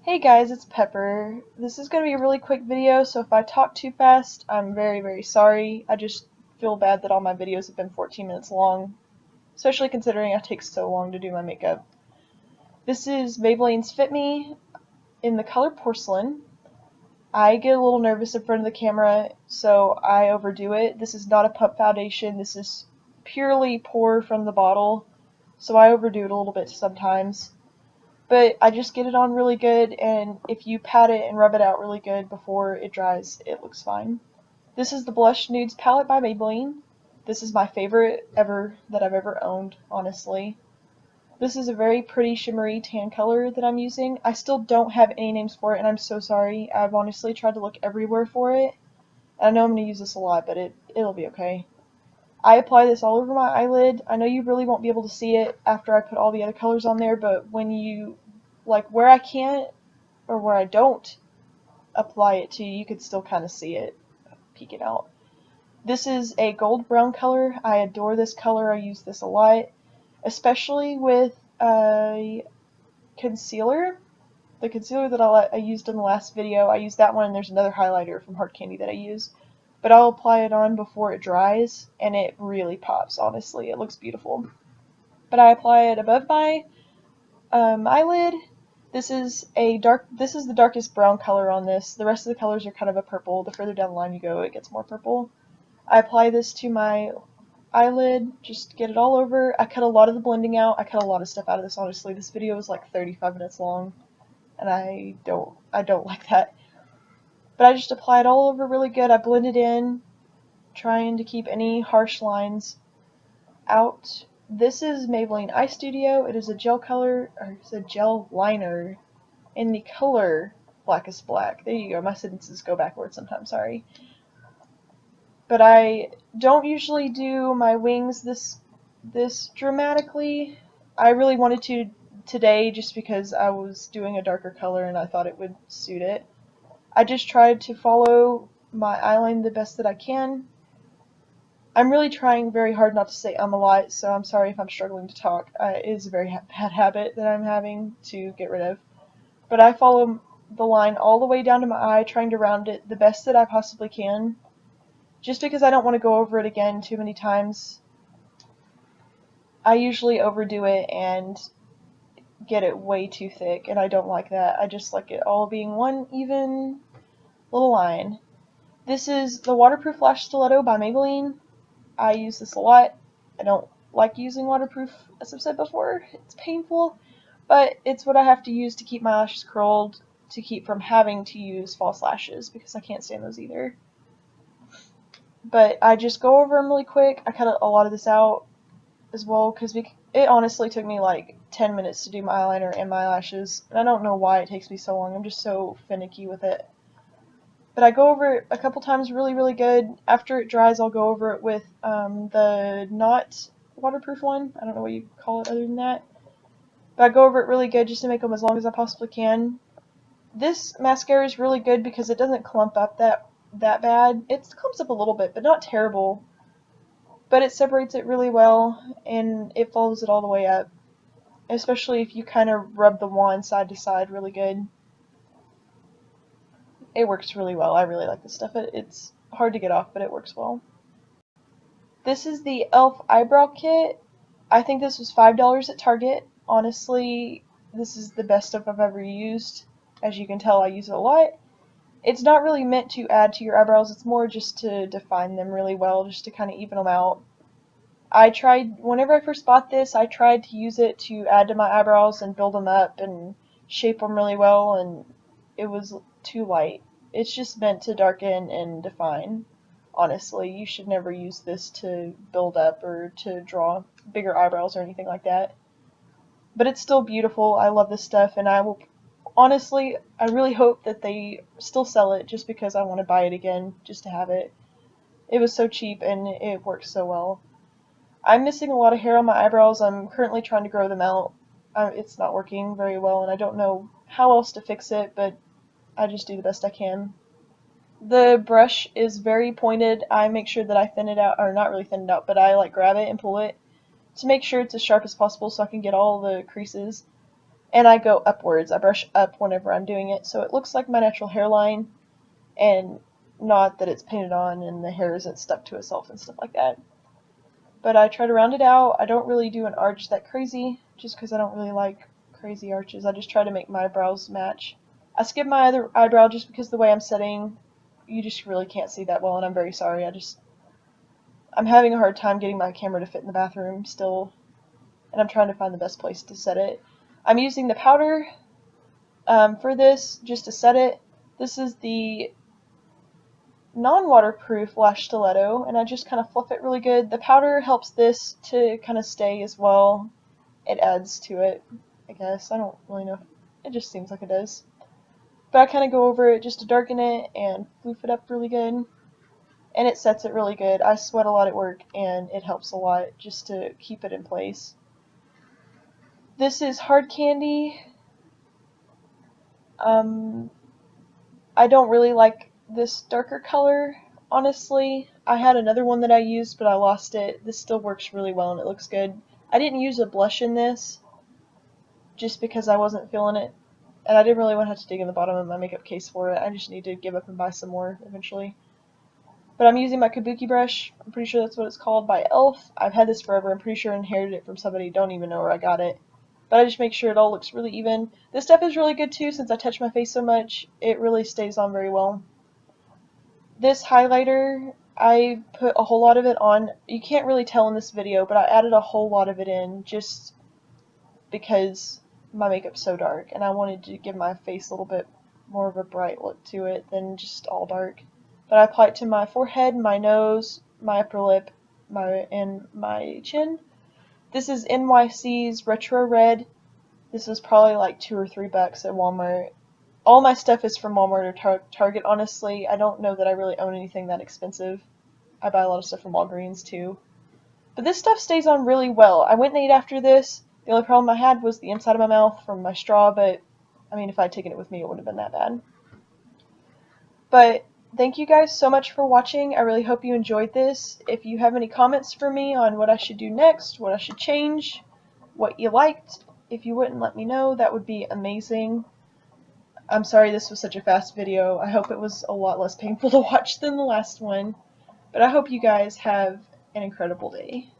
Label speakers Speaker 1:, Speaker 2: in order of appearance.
Speaker 1: Hey guys, it's Pepper. This is going to be a really quick video, so if I talk too fast, I'm very sorry. I just feel bad that all my videos have been 14 minutes long, especially considering it takes so long to do my makeup. This is Maybelline's Fit Me in the color Porcelain. I get a little nervous in front of the camera, so I overdo it. This is not a pump foundation, this is purely pour from the bottle, so I overdo it a little bit sometimes. But I just get it on really good, and if you pat it and rub it out really good before it dries, it looks fine. This is the Blush Nudes palette by Maybelline. This is my favorite ever that I've ever owned, honestly. This is a very pretty shimmery tan color that I'm using. I still don't have any names for it, and I'm so sorry. I've honestly tried to look everywhere for it. I know I'm going to use this a lot, but it'll be okay. I apply this all over my eyelid. I know you really won't be able to see it after I put all the other colors on there, but when you, like where I can't or where I don't apply it to, you could still kind of see it peeking out. This is a gold brown color. I adore this color. I use this a lot, especially with a concealer. The concealer that I used in the last video, I used that one, and there's another highlighter from Hard Candy that I use. But I'll apply it on before it dries, and it really pops, honestly. It looks beautiful. But I apply it above my eyelid. This is the darkest brown color on this. The rest of the colors are kind of a purple. The further down the line you go, it gets more purple. I apply this to my eyelid, just get it all over. I cut a lot of the blending out. I cut a lot of stuff out of this, honestly. This video is like 35 minutes long, and I don't like that. But I just apply it all over really good. I blend it in, trying to keep any harsh lines out. This is Maybelline Eye Studio. It is a gel color, or it's a gel liner in the color Blackest Black. There you go. My sentences go backwards sometimes, sorry. But I don't usually do my wings this dramatically. I really wanted to today just because I was doing a darker color and I thought it would suit it. I just tried to follow my eyeline the best that I can. I'm really trying very hard not to say a lot, so I'm sorry if I'm struggling to talk. It is a very bad habit that I'm having to get rid of. But I follow the line all the way down to my eye, trying to round it the best that I possibly can. Just because I don't want to go over it again too many times. I usually overdo it and get it way too thick, and I don't like that. I just like it all being one even little line. This is the Waterproof Lash Stiletto by Maybelline. I use this a lot. I don't like using waterproof, as I've said before. It's painful, but it's what I have to use to keep my lashes curled, to keep from having to use false lashes, because I can't stand those either. But I just go over them really quick. I cut a lot of this out as well, because it honestly took me like 10 minutes to do my eyeliner and my lashes, and I don't know why it takes me so long. I'm just so finicky with it. But I go over it a couple times really good. After it dries, I'll go over it with the not waterproof one. I don't know what you call it other than that. But I go over it really good just to make them as long as I possibly can. This mascara is really good because it doesn't clump up that bad. It clumps up a little bit, but not terrible. But it separates it really well, and it follows it all the way up. Especially if you kind of rub the wand side to side really good. It works really well. I really like this stuff. It's hard to get off, but it works well. This is the e.l.f. eyebrow kit. I think this was $5 at Target. Honestly, this is the best stuff I've ever used. As you can tell, I use it a lot. It's not really meant to add to your eyebrows. It's more just to define them really well, just to kind of even them out. Whenever I first bought this, I tried to use it to add to my eyebrows and build them up and shape them really well, and it was too light. It's just meant to darken and define. Honestly, you should never use this to build up or to draw bigger eyebrows or anything like that. But it's still beautiful. I love this stuff, and I really hope that they still sell it just because I want to buy it again just to have it. It was so cheap and it works so well. I'm missing a lot of hair on my eyebrows. I'm currently trying to grow them out. It's not working very well, and I don't know how else to fix it, but I just do the best I can. The brush is very pointed. I make sure that I thin it out, or not really thin it out, but I like grab it and pull it to make sure it's as sharp as possible so I can get all the creases. and I go upwards. I brush up whenever I'm doing it, so it looks like my natural hairline, and not that it's painted on and the hair isn't stuck to itself and stuff like that. But I try to round it out. I don't really do an arch that crazy, just because I don't really like crazy arches. I just try to make my brows match. I skip my other eyebrow just because the way I'm setting, you just really can't see that well, and I'm very sorry. I'm having a hard time getting my camera to fit in the bathroom still, and I'm trying to find the best place to set it. I'm using the powder for this, just to set it. This is the non-waterproof lash stiletto, and I just kind of fluff it really good. The powder helps this to kind of stay as well. It adds to it, I guess. I don't really know. It just seems like it does. But I kind of go over it just to darken it and floof it up really good. And it sets it really good. I sweat a lot at work, and it helps a lot just to keep it in place. This is Hard Candy. I don't really like this darker color, honestly. I had another one that I used, but I lost it. This still works really well and it looks good. I didn't use a blush in this, just because I wasn't feeling it, and I didn't really want to have to dig in the bottom of my makeup case for it. I just need to give up and buy some more eventually. But I'm using my Kabuki brush. I'm pretty sure that's what it's called, by e.l.f. I've had this forever. I'm pretty sure I inherited it from somebody. Don't even know where I got it. But I just make sure it all looks really even. This stuff is really good too, since I touch my face so much. It really stays on very well. This highlighter, I put a whole lot of it on. You can't really tell in this video, but I added a whole lot of it in just because my makeup's so dark, and I wanted to give my face a little bit more of a bright look to it than just all dark. But I apply it to my forehead, my nose, my upper lip, and my chin. This is NYC's Retro Red. This was probably like $2 or $3 at Walmart. All my stuff is from Walmart or Target, honestly. I don't know that I really own anything that expensive. I buy a lot of stuff from Walgreens too. But this stuff stays on really well. I went and ate after this. The only problem I had was the inside of my mouth from my straw, but I mean, if I'd taken it with me, it wouldn't have been that bad. But thank you guys so much for watching. I really hope you enjoyed this. If you have any comments for me on what I should do next, what I should change, what you liked, if you wouldn't let me know, that would be amazing. I'm sorry this was such a fast video. I hope it was a lot less painful to watch than the last one. But I hope you guys have an incredible day.